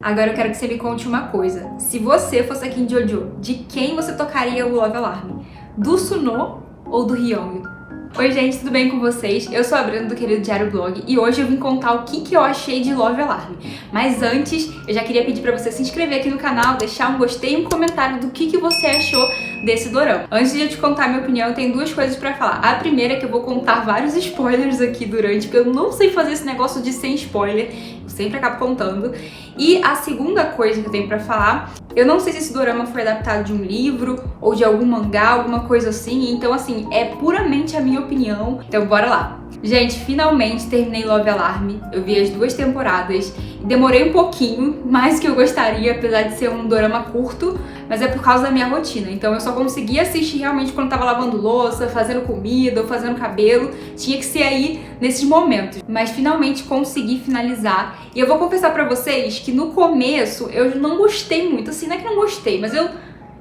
Agora eu quero que você me conte uma coisa. Se você fosse a Kim Jojo, de quem você tocaria o Love Alarm? Do Suno ou do Hyung? Oi gente, tudo bem com vocês? Eu sou a Bruna do Querido Diário Blog e hoje eu vim contar o que eu achei de Love Alarm. Mas antes, eu já queria pedir pra você se inscrever aqui no canal, deixar um gostei e um comentário do que você achou desse dorama. Antes de eu te contar a minha opinião, eu tenho duas coisas pra falar. A primeira é que eu vou contar vários spoilers aqui durante, porque eu não sei fazer esse negócio de sem spoiler, eu sempre acabo contando. E a segunda coisa que eu tenho pra falar, eu não sei se esse dorama foi adaptado de um livro ou de algum mangá, alguma coisa assim, então assim, é puramente a minha opinião. Então bora lá! Gente, finalmente terminei Love Alarm, eu vi as 2 temporadas e demorei um pouquinho, mais que eu gostaria, apesar de ser um dorama curto, mas é por causa da minha rotina, então eu só conseguia assistir realmente quando tava lavando louça, fazendo comida ou fazendo cabelo, tinha que ser aí nesses momentos, mas finalmente consegui finalizar. E eu vou confessar pra vocês que no começo eu não gostei muito, assim, não é que não gostei, mas eu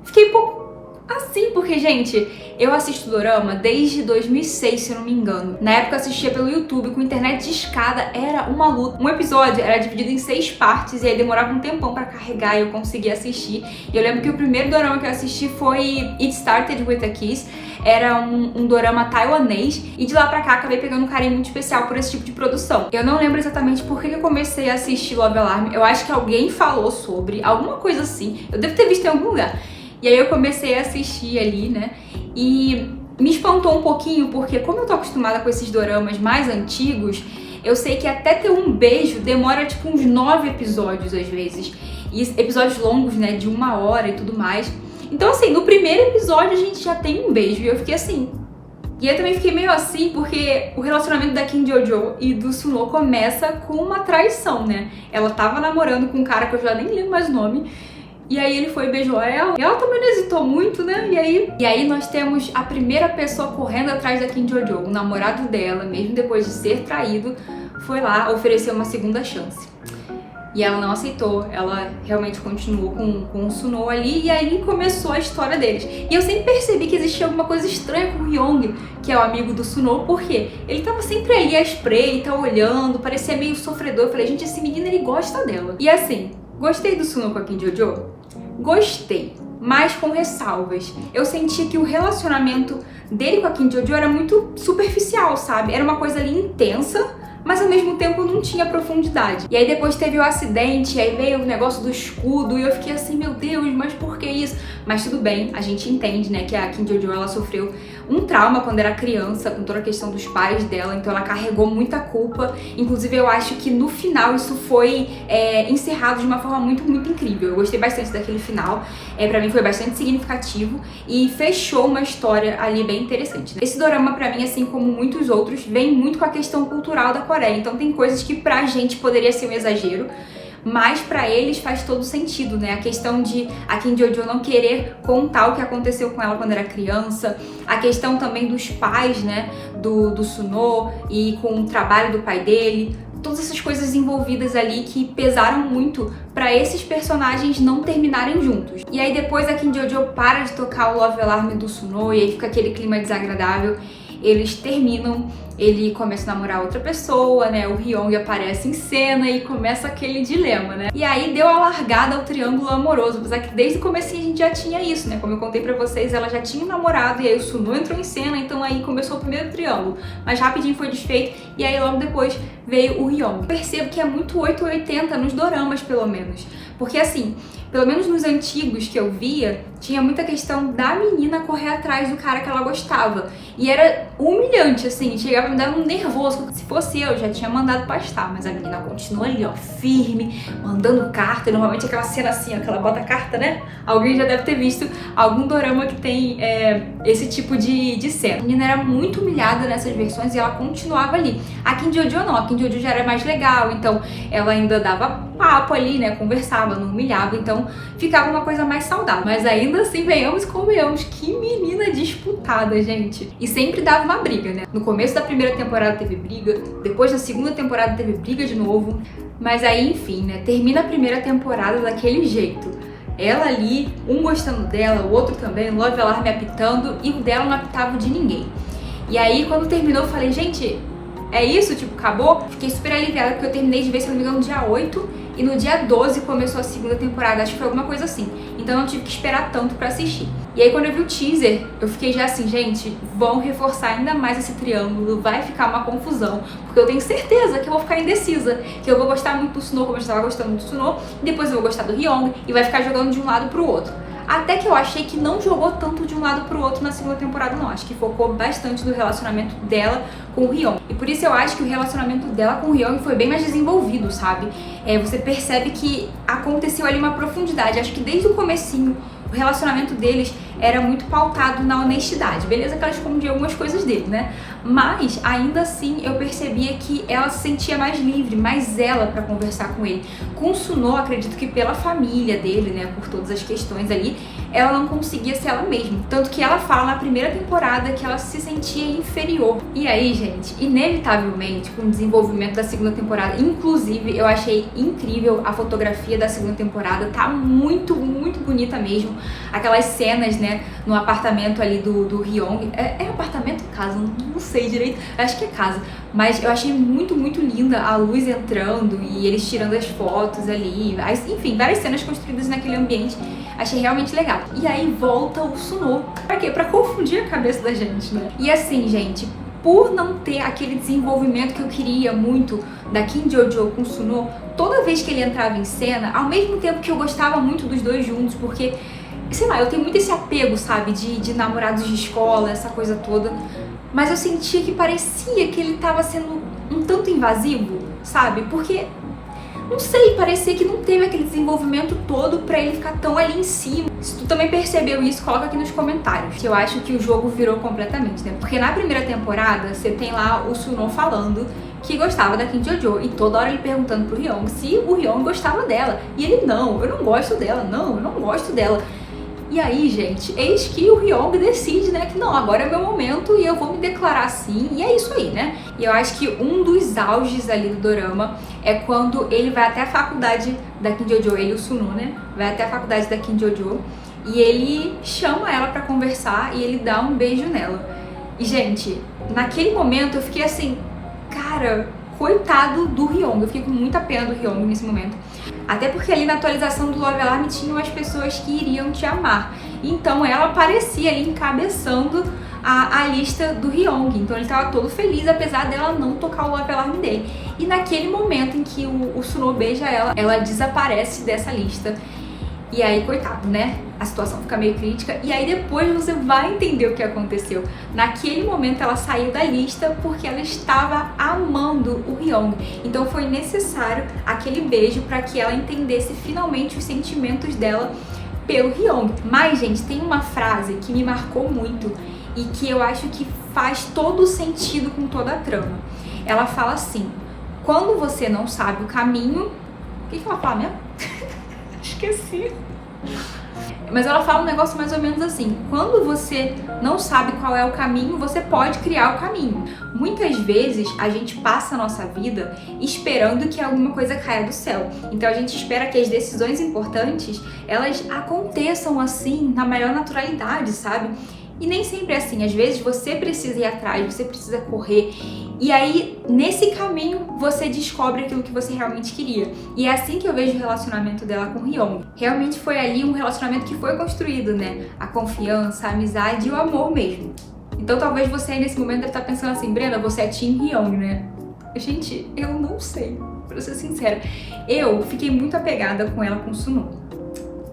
fiquei um pouco assim, porque, gente, eu assisto dorama desde 2006, se eu não me engano. Na época eu assistia pelo YouTube, com internet de escada, era uma luta. Um episódio era dividido em 6 partes e aí demorava um tempão pra carregar e eu conseguia assistir. E eu lembro que o primeiro dorama que eu assisti foi It Started With a Kiss. Era um dorama taiwanês e de lá pra cá acabei pegando um carinho muito especial por esse tipo de produção. Eu não lembro exatamente por que eu comecei a assistir Love Alarm. Eu acho que alguém falou sobre, alguma coisa assim. Eu devo ter visto em algum lugar. E aí eu comecei a assistir ali, né, e me espantou um pouquinho, porque como eu tô acostumada com esses doramas mais antigos, eu sei que até ter um beijo demora tipo uns 9 episódios às vezes. E episódios longos, né, de 1 hora e tudo mais. Então assim, no primeiro episódio a gente já tem um beijo e eu fiquei assim. E eu também fiquei meio assim porque o relacionamento da Kim Jojo e do Suno começa com uma traição, né. Ela tava namorando com um cara que eu já nem lembro mais o nome. E aí ele foi e beijou ela. E ela também não hesitou muito, né? E aí nós temos a primeira pessoa correndo atrás da Kim Jojo. O namorado dela, mesmo depois de ser traído, foi lá oferecer uma segunda chance. E ela não aceitou, ela realmente continuou com o Suno ali, e aí começou a história deles. E eu sempre percebi que existia alguma coisa estranha com o Hyung, que é o amigo do Suno, porque ele tava sempre ali à espreita, olhando, parecia meio sofredor. Eu falei, gente, esse menino ele gosta dela. E assim, gostei do Suno com a Kim Jojo? Gostei, mas com ressalvas. Eu sentia que o relacionamento dele com a Kim Jojo era muito superficial, sabe? Era uma coisa ali intensa, mas ao mesmo tempo não tinha profundidade. E aí depois teve o acidente, aí veio o negócio do escudo, e eu fiquei assim, meu Deus, mas por que isso? Mas tudo bem, a gente entende, né, que a Kim Jojo, ela sofreu um trauma quando era criança, com toda a questão dos pais dela, então ela carregou muita culpa. Inclusive eu acho que no final isso foi encerrado de uma forma muito incrível. Eu gostei bastante daquele final, pra mim foi bastante significativo e fechou uma história ali bem interessante, né? Esse dorama pra mim, assim como muitos outros, vem muito com a questão cultural da Coreia, então tem coisas que pra gente poderia ser um exagero, mas pra eles faz todo sentido, né? A questão de a Kim Jojo não querer contar o que aconteceu com ela quando era criança, a questão também dos pais, né, do Suno e com o trabalho do pai dele, todas essas coisas envolvidas ali que pesaram muito pra esses personagens não terminarem juntos. E aí depois a Kim Jojo para de tocar o Love Alarm do Suno e aí fica aquele clima desagradável. Eles terminam, ele começa a namorar outra pessoa, né? O Hyung aparece em cena e começa aquele dilema, né? E aí deu a largada ao triângulo amoroso, apesar que desde o começo a gente já tinha isso, né? Como eu contei pra vocês, ela já tinha um namorado e aí o Suno entrou em cena, então aí começou o primeiro triângulo. Mas rapidinho foi desfeito e aí logo depois veio o Hyung. Eu percebo que é muito 880 nos doramas, pelo menos. Porque assim, pelo menos nos antigos que eu via, tinha muita questão da menina correr atrás do cara que ela gostava. E era humilhante, assim, chegava a me dar um nervoso. Se fosse eu, já tinha mandado pastar, mas a menina continua ali, ó, firme, mandando carta. E normalmente aquela cena assim, ó, que ela bota carta, né? Alguém já deve ter visto algum dorama que tem esse tipo de cena. A menina era muito humilhada nessas versões e ela continuava ali. A Kim Jojo não, a Kim Jojo já era mais legal, então ela ainda dava papo ali, né, conversava, não humilhava, então ficava uma coisa mais saudável. Mas ainda assim, venhamos e convenhamos, que menina disputada, gente. E sempre dava uma briga, né? No começo da primeira temporada teve briga, depois da segunda temporada teve briga de novo, mas aí, enfim, né, termina a primeira temporada daquele jeito. Ela ali, um gostando dela, o outro também, Love Alarm apitando, e o dela não apitava de ninguém. E aí, quando terminou, eu falei, gente, é isso? Tipo, acabou? Fiquei super aliviada porque eu terminei de ver, se não me engano, no dia 8 e no dia 12 começou a segunda temporada, acho que foi alguma coisa assim. Então eu não tive que esperar tanto pra assistir. E aí quando eu vi o teaser, eu fiquei já assim, gente, vão reforçar ainda mais esse triângulo, vai ficar uma confusão, porque eu tenho certeza que eu vou ficar indecisa, que eu vou gostar muito do Suno, como eu estava gostando do Suno, e depois eu vou gostar do Hyung, e vai ficar jogando de um lado pro outro. Até que eu achei que não jogou tanto de um lado pro outro na segunda temporada, não. Acho que focou bastante no relacionamento dela com o Hyung. E por isso eu acho que o relacionamento dela com o Hyung foi bem mais desenvolvido, sabe? Você percebe que aconteceu ali uma profundidade. Acho que desde o comecinho, o relacionamento deles era muito pautado na honestidade. Beleza que ela escondia algumas coisas dele, né? Mas, ainda assim, eu percebia que ela se sentia mais livre, mais ela pra conversar com ele. Com o Suno, acredito que pela família dele, né, por todas as questões ali, ela não conseguia ser ela mesma. Tanto que ela fala na primeira temporada que ela se sentia inferior. E aí, gente, inevitavelmente, com o desenvolvimento da segunda temporada, inclusive, eu achei incrível a fotografia da segunda temporada, tá muito, muito bonita mesmo. Aquelas cenas, né, no apartamento ali do Hyung. É apartamento ou casa? Não sei direito, acho que é casa. Mas eu achei muito, muito linda a luz entrando e eles tirando as fotos ali. Enfim, várias cenas construídas naquele ambiente. Achei realmente legal. E aí volta o Suno. Pra quê? Pra confundir a cabeça da gente, né? E assim, gente, por não ter aquele desenvolvimento que eu queria muito da Kim Jojo com o Suno, toda vez que ele entrava em cena, ao mesmo tempo que eu gostava muito dos dois juntos, porque, sei lá, eu tenho muito esse apego, sabe, de namorados de escola, essa coisa toda, mas eu sentia que parecia que ele tava sendo um tanto invasivo, sabe, porque, não sei, parecia que não teve aquele desenvolvimento todo pra ele ficar tão ali em cima. Se tu também percebeu isso, coloca aqui nos comentários, que eu acho que o jogo virou completamente, né, porque na primeira temporada você tem lá o Suno falando que gostava da Kim Jojo e toda hora ele perguntando pro Hyung se o Hyung gostava dela, e ele, não, eu não gosto dela, não, eu não gosto dela. E aí, gente, eis que o Hyung decide, né, que não, agora é meu momento e eu vou me declarar assim, e é isso aí, né? E eu acho que um dos auges ali do dorama é quando ele vai até a faculdade da Kim Jojo, ele e o Suno, né, vai até a faculdade da Kim Jojo e ele chama ela pra conversar e ele dá um beijo nela. E, gente, naquele momento eu fiquei assim, cara, coitado do Hyung, eu fiquei com muita pena do Hyung nesse momento. Até porque ali na atualização do Love Alarm tinham as pessoas que iriam te amar. Então ela aparecia ali encabeçando a lista do Hyung. Então ele estava todo feliz, apesar dela não tocar o Love Alarm dele. E naquele momento em que o Suno beija ela desaparece dessa lista. E aí, coitado, né? A situação fica meio crítica. E aí depois você vai entender o que aconteceu. Naquele momento ela saiu da lista porque ela estava amando o Hyung. Então foi necessário aquele beijo para que ela entendesse finalmente os sentimentos dela pelo Hyung. Mas, gente, tem uma frase que me marcou muito e que eu acho que faz todo sentido com toda a trama. Ela fala assim: quando você não sabe o caminho... O que ela fala mesmo? Esqueci. Mas ela fala um negócio mais ou menos assim: quando você não sabe qual é o caminho, você pode criar o caminho. Muitas vezes a gente passa a nossa vida esperando que alguma coisa caia do céu. Então a gente espera que as decisões importantes, elas aconteçam assim, na maior naturalidade, sabe? E nem sempre é assim. Às vezes você precisa ir atrás, você precisa correr. E aí, nesse caminho, você descobre aquilo que você realmente queria. E é assim que eu vejo o relacionamento dela com o Hyung. Realmente foi ali um relacionamento que foi construído, né? A confiança, a amizade e o amor mesmo. Então talvez você aí nesse momento deve estar pensando assim: Brenda, você é Team Hyung, né? Gente, eu não sei, pra ser sincera. Eu fiquei muito apegada com ela com o Suno.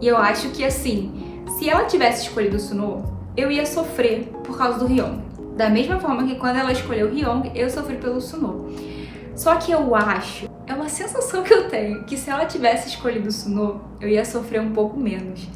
E eu acho que assim, se ela tivesse escolhido o Suno, eu ia sofrer por causa do Hyung. Da mesma forma que quando ela escolheu o Hyung, eu sofri pelo Suno. Só que eu acho, é uma sensação que eu tenho, que se ela tivesse escolhido o Suno, eu ia sofrer um pouco menos.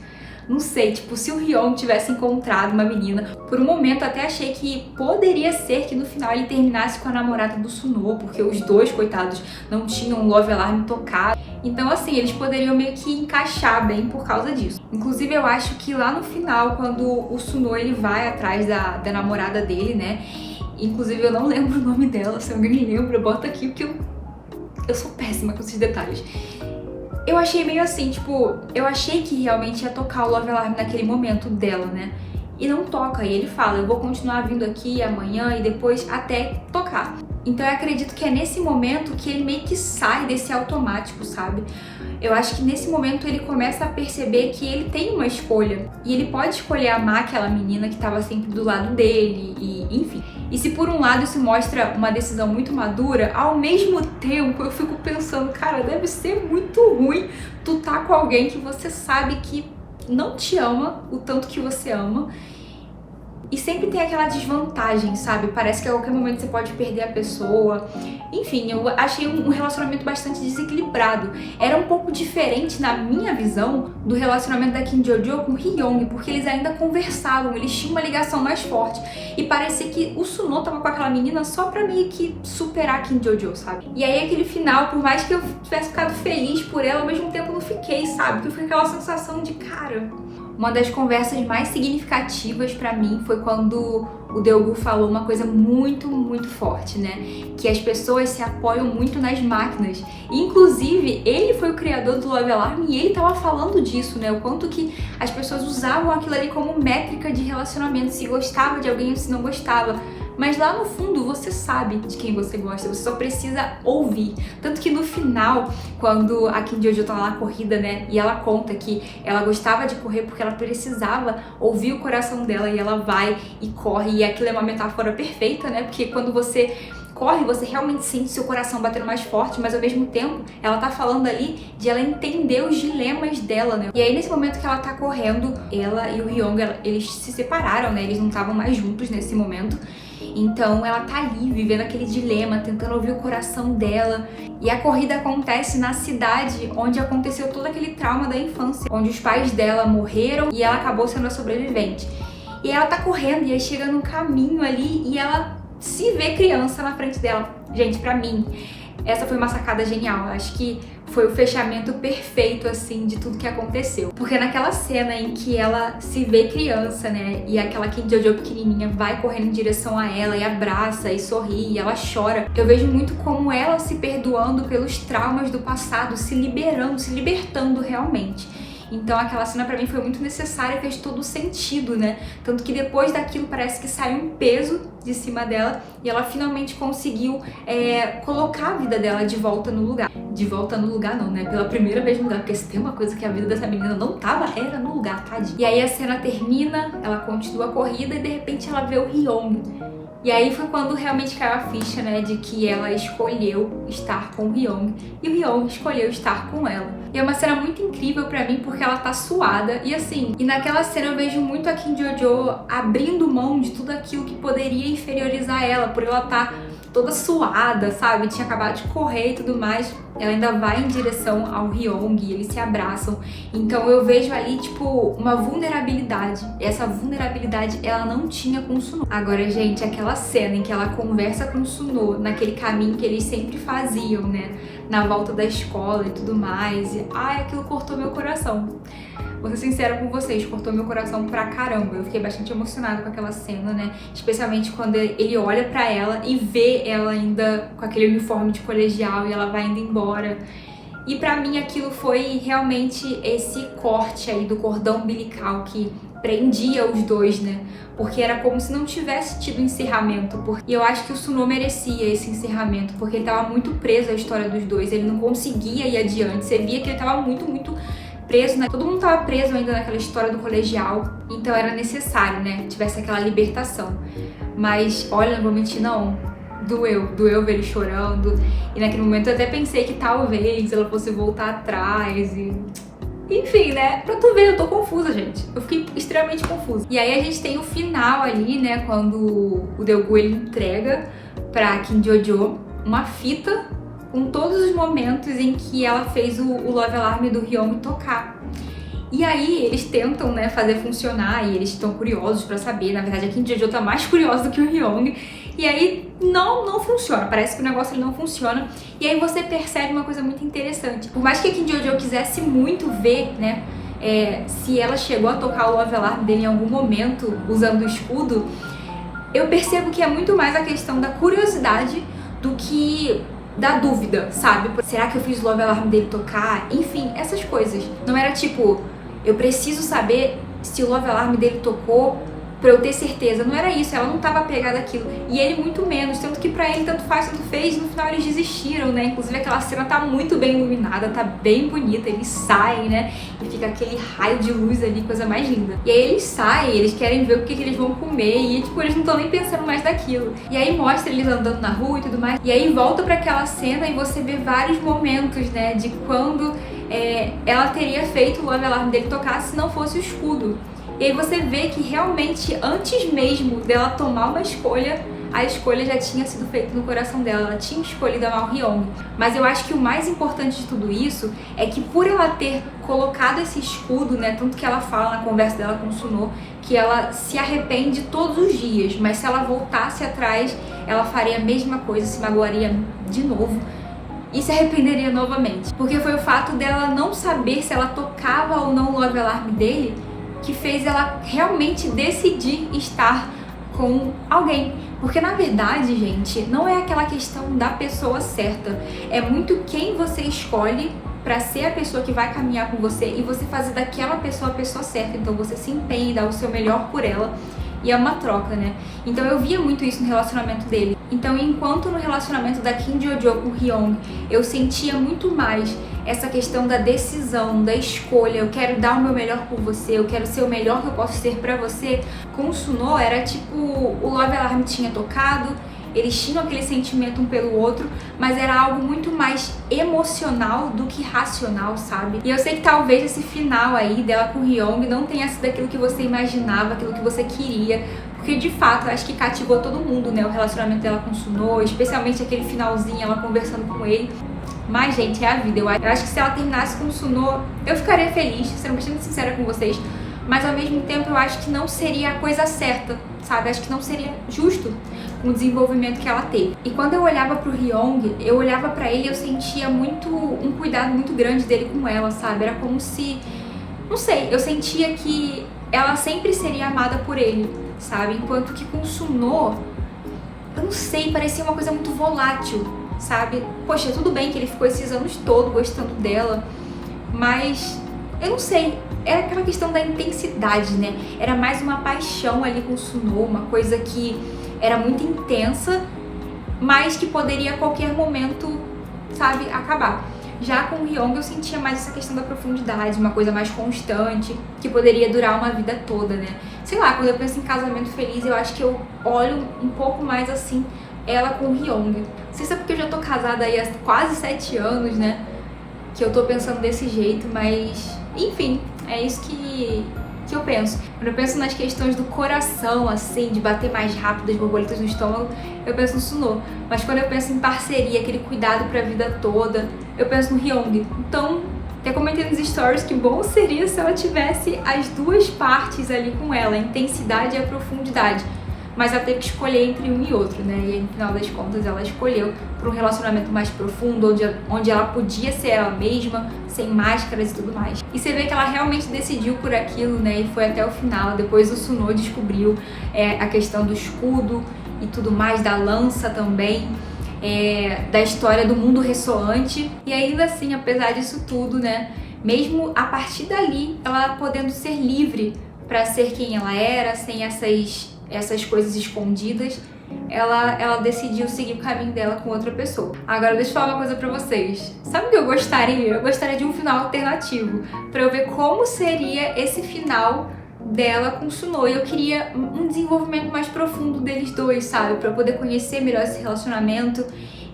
Não sei, tipo, se o Hyung tivesse encontrado uma menina, por um momento até achei que poderia ser que no final ele terminasse com a namorada do Suno, porque os dois, coitados, não tinham um Love Alarm tocado. Então, assim, eles poderiam meio que encaixar bem por causa disso. Inclusive, eu acho que lá no final, quando o Suno ele vai atrás da namorada dele, né? Inclusive, eu não lembro o nome dela, se alguém me lembra, bota aqui, porque eu sou péssima com esses detalhes. Eu achei meio assim, tipo, eu achei que realmente ia tocar o Love Alarm naquele momento dela, né? e não toca. E ele fala, eu vou continuar vindo aqui amanhã e depois até tocar. Então eu acredito que é nesse momento que ele meio que sai desse automático, sabe? Eu acho que nesse momento ele começa a perceber que ele tem uma escolha. E ele pode escolher amar aquela menina que estava sempre do lado dele, e enfim. E se por um lado isso mostra uma decisão muito madura, ao mesmo tempo eu fico pensando, cara, deve ser muito ruim tu tá com alguém que você sabe que não te ama o tanto que você ama. E sempre tem aquela desvantagem, sabe? Parece que a qualquer momento você pode perder a pessoa. Enfim, eu achei um relacionamento bastante desequilibrado. Era um pouco diferente, na minha visão, do relacionamento da Kim Jojo com o Hyung, porque eles ainda conversavam, eles tinham uma ligação mais forte. E parecia que o Suno tava com aquela menina só pra meio que superar a Kim Jojo, sabe? E aí aquele final, por mais que eu tivesse ficado feliz por ela, ao mesmo tempo não fiquei, sabe? Porque eu fiquei aquela sensação de, cara... Uma das conversas mais significativas pra mim foi quando o Deogu falou uma coisa muito, muito forte, né? Que as pessoas se apoiam muito nas máquinas. Inclusive, ele foi o criador do Love Alarm e ele tava falando disso, né? O quanto que as pessoas usavam aquilo ali como métrica de relacionamento, se gostava de alguém ou se não gostava. Mas lá no fundo você sabe de quem você gosta, você só precisa ouvir. Tanto que no final, quando a Kim Jojo tá lá na corrida, né, e ela conta que ela gostava de correr porque ela precisava ouvir o coração dela, e ela vai e corre, e aquilo é uma metáfora perfeita, né, porque quando você corre, você realmente sente seu coração batendo mais forte, mas ao mesmo tempo ela tá falando ali de ela entender os dilemas dela, né? E aí nesse momento que ela tá correndo, ela e o Hyung, eles se separaram, né? Eles não estavam mais juntos nesse momento. Então ela tá ali vivendo aquele dilema, tentando ouvir o coração dela. E a corrida acontece na cidade onde aconteceu todo aquele trauma da infância, onde os pais dela morreram e ela acabou sendo a sobrevivente. E ela tá correndo e aí chega num caminho ali e ela se vê criança na frente dela. Gente, pra mim, essa foi uma sacada genial. Eu acho que foi o fechamento perfeito, assim, de tudo que aconteceu. Porque naquela cena em que ela se vê criança, né, e aquela Kim Jojo pequenininha vai correndo em direção a ela e abraça e sorri e ela chora, eu vejo muito como ela se perdoando pelos traumas do passado, se liberando, se libertando realmente. Então aquela cena pra mim foi muito necessária, fez todo sentido, né? Tanto que depois daquilo parece que saiu um peso de cima dela e ela finalmente conseguiu colocar a vida dela de volta no lugar. De volta no lugar não, né? Pela primeira vez no lugar, porque se tem uma coisa que a vida dessa menina não tava, era no lugar, tadinha. E aí a cena termina, ela continua a corrida e de repente ela vê o Hyung. E aí foi quando realmente caiu a ficha, né, de que ela escolheu estar com o Hyung e o Hyung escolheu estar com ela. E é uma cena muito incrível pra mim porque ela tá suada e assim, e naquela cena eu vejo muito a Kim Jojo abrindo mão de tudo aquilo que poderia inferiorizar ela, por ela tá toda suada, sabe? Tinha acabado de correr e tudo mais. Ela ainda vai em direção ao Hyung e eles se abraçam. Então eu vejo ali, tipo, uma vulnerabilidade. E essa vulnerabilidade ela não tinha com o Suno. Agora, gente, aquela cena em que ela conversa com o Suno, naquele caminho que eles sempre faziam, né? Na volta da escola e tudo mais. E, ai, aquilo cortou meu coração. Vou ser sincera com vocês, cortou meu coração pra caramba. Eu fiquei bastante emocionada com aquela cena, né? Especialmente quando ele olha pra ela e vê ela ainda com aquele uniforme de colegial e ela vai indo embora. E pra mim aquilo foi realmente esse corte aí do cordão umbilical que prendia os dois, né? Porque era como se não tivesse tido encerramento. E eu acho que o Suno merecia esse encerramento, porque ele tava muito preso à história dos dois. Ele não conseguia ir adiante. Você via que ele tava muito preso, né? Todo mundo tava preso ainda naquela história do colegial, então era necessário, né? Tivesse aquela libertação. Mas, olha, não vou mentir, não. Doeu ver ele chorando. E naquele momento eu até pensei que talvez ela fosse voltar atrás e... Enfim, né? Pra tu ver, eu tô confusa, gente. Eu fiquei extremamente confusa. E aí a gente tem o final ali, né? Quando o Deogu, ele entrega pra Kim Jojo uma fita com todos os momentos em que ela fez o Love Alarm do Hyung tocar. E aí eles tentam, né, fazer funcionar e eles estão curiosos pra saber. Na verdade a Kim Jojo tá mais curiosa do que o Hyung. E aí não funciona, parece que o negócio ele não funciona. E aí você percebe uma coisa muito interessante. Por mais que a Kim Jojo quisesse muito ver, né, se ela chegou a tocar o Love Alarm dele em algum momento usando o escudo, eu percebo que é muito mais a questão da curiosidade do que da dúvida, sabe? Será que eu fiz o Love Alarm dele tocar? Enfim, essas coisas. Não era tipo, eu preciso saber se o Love Alarm dele tocou pra eu ter certeza. Não era isso, ela não tava apegada àquilo. E ele muito menos, tanto que pra ele tanto faz, tanto fez. No final eles desistiram, né? Inclusive aquela cena tá muito bem iluminada, tá bem bonita. Eles saem, né? E fica aquele raio de luz ali, coisa mais linda. E aí eles saem, eles querem ver o que eles vão comer. E tipo, eles não estão nem pensando mais daquilo. E aí mostra eles andando na rua e tudo mais. E aí volta pra aquela cena e você vê vários momentos, né? De quando ela teria feito o Love Alarm dele tocar se não fosse o escudo. E aí você vê que realmente, antes mesmo dela tomar uma escolha, a escolha já tinha sido feita no coração dela. Ela tinha escolhido amar o Hyung. Mas eu acho que o mais importante de tudo isso é que por ela ter colocado esse escudo, né, tanto que ela fala na conversa dela com o Sunho, que ela se arrepende todos os dias, mas se ela voltasse atrás, ela faria a mesma coisa, se magoaria de novo e se arrependeria novamente. Porque foi o fato dela não saber se ela tocava ou não o Love Alarm dele que fez ela realmente decidir estar com alguém. Porque na verdade, gente, não é aquela questão da pessoa certa. É muito quem você escolhe pra ser a pessoa que vai caminhar com você e você fazer daquela pessoa a pessoa certa. Então você se empenha e dá o seu melhor por ela. E é uma troca, né? Então eu via muito isso no relacionamento dele. Então enquanto no relacionamento da Kim Jojo com o Hyung, eu sentia muito mais essa questão da decisão, da escolha, eu quero dar o meu melhor por você, eu quero ser o melhor que eu posso ser pra você. Com o Sunho era tipo, o Love Alarm tinha tocado, eles tinham aquele sentimento um pelo outro, mas era algo muito mais emocional do que racional, sabe? E eu sei que talvez esse final aí dela com o Hyung não tenha sido aquilo que você imaginava, aquilo que você queria, porque de fato eu acho que cativou todo mundo, né? O relacionamento dela com o Sunho, especialmente aquele finalzinho, ela conversando com ele. Mas, gente, é a vida. Eu acho que se ela terminasse com o Sunho, eu ficaria feliz, sendo bastante sincera com vocês. Mas ao mesmo tempo eu acho que não seria a coisa certa, sabe? Acho que não seria justo com o desenvolvimento que ela teve. E quando eu olhava pro Hyung, eu olhava pra ele e eu sentia um cuidado muito grande dele com ela, sabe? Era como se, não sei, eu sentia que ela sempre seria amada por ele, sabe? Enquanto que com o Sunho, eu não sei, parecia uma coisa muito volátil, sabe? Poxa, tudo bem que ele ficou esses anos todos gostando dela, mas eu não sei, era aquela questão da intensidade, né? Era mais uma paixão ali com o Sunho, uma coisa que era muito intensa, mas que poderia a qualquer momento, sabe, acabar. Já com o Hyung eu sentia mais essa questão da profundidade, uma coisa mais constante, que poderia durar uma vida toda, né? Sei lá, quando eu penso em casamento feliz, eu acho que eu olho um pouco mais assim, ela com o Hyung. Não sei se é porque eu já tô casada aí há quase 7 anos, né? Que eu tô pensando desse jeito, mas enfim, é isso que eu penso. Quando eu penso nas questões do coração, assim, de bater mais rápido, as borboletas no estômago, eu penso no Sunho. Mas quando eu penso em parceria, aquele cuidado pra vida toda, eu penso no Hyung. Então, até comentei nos stories que bom seria se ela tivesse as duas partes ali com ela, a intensidade e a profundidade. Mas ela teve que escolher entre um e outro, né? E aí, no final das contas, ela escolheu por um relacionamento mais profundo, onde ela podia ser ela mesma, sem máscaras e tudo mais. E você vê que ela realmente decidiu por aquilo, né? E foi até o final. Depois o Sunho descobriu a questão do escudo e tudo mais, da lança também, da história do mundo ressoante. E ainda assim, apesar disso tudo, né? Mesmo a partir dali, ela podendo ser livre pra ser quem ela era, sem essas coisas escondidas, ela decidiu seguir o caminho dela com outra pessoa. Agora deixa eu falar uma coisa pra vocês. Sabe o que eu gostaria? Eu gostaria de um final alternativo, pra eu ver como seria esse final dela com o Sunho. E eu queria um desenvolvimento mais profundo deles dois, sabe? Pra eu poder conhecer melhor esse relacionamento.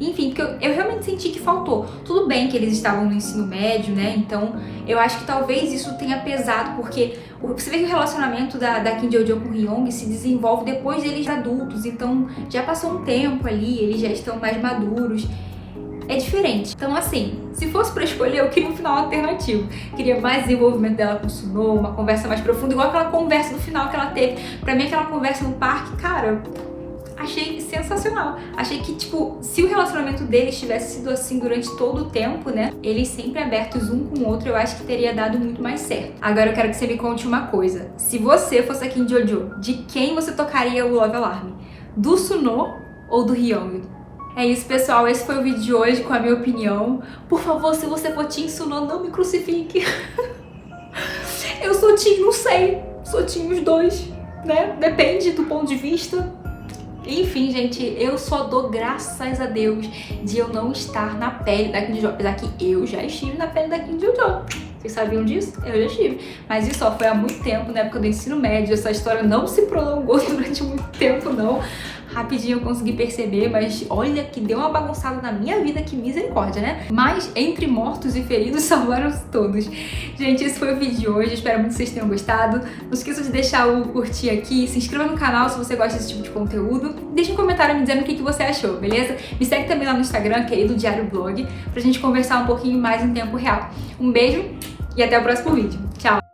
Enfim, porque eu realmente senti que faltou. Tudo bem que eles estavam no ensino médio, né? Então, eu acho que talvez isso tenha pesado, porque você vê que o relacionamento da Kim Jojo com o Hyung se desenvolve depois deles adultos. Então, já passou um tempo ali, eles já estão mais maduros. É diferente. Então, assim, se fosse pra escolher, eu queria um final alternativo. Queria mais desenvolvimento dela com o Sunho, uma conversa mais profunda, igual aquela conversa no final que ela teve. Pra mim, aquela conversa no parque, cara, achei sensacional. Achei que, tipo, se o relacionamento deles tivesse sido assim durante todo o tempo, né? Eles sempre abertos um com o outro, eu acho que teria dado muito mais certo. Agora eu quero que você me conte uma coisa. Se você fosse a Kim Jojo, de quem você tocaria o Love Alarm? Do Sunho ou do Hyung? É isso, pessoal. Esse foi o vídeo de hoje com a minha opinião. Por favor, se você for Team Sunho, não me crucifique. Eu sou Team, não sei. Sou Team os dois. né? Depende do ponto de vista. Enfim, gente, eu só dou graças a Deus de eu não estar na pele da Kim Jo-jo, apesar que eu já estive na pele da Kim Jo-jo. Vocês sabiam disso? Eu já estive. Mas isso, ó, foi há muito tempo, na época do ensino médio. Essa história não se prolongou durante muito tempo, não. Rapidinho eu consegui perceber, mas olha que deu uma bagunçada na minha vida, que misericórdia, né? Mas entre mortos e feridos salvaram-se todos. Gente, esse foi o vídeo de hoje, espero muito que vocês tenham gostado. Não esqueça de deixar o curtir aqui, se inscreva no canal se você gosta desse tipo de conteúdo. Deixa um comentário me dizendo o que você achou, beleza? Me segue também lá no Instagram, querido Diário Blog, pra gente conversar um pouquinho mais em tempo real. Um beijo e até o próximo vídeo. Tchau!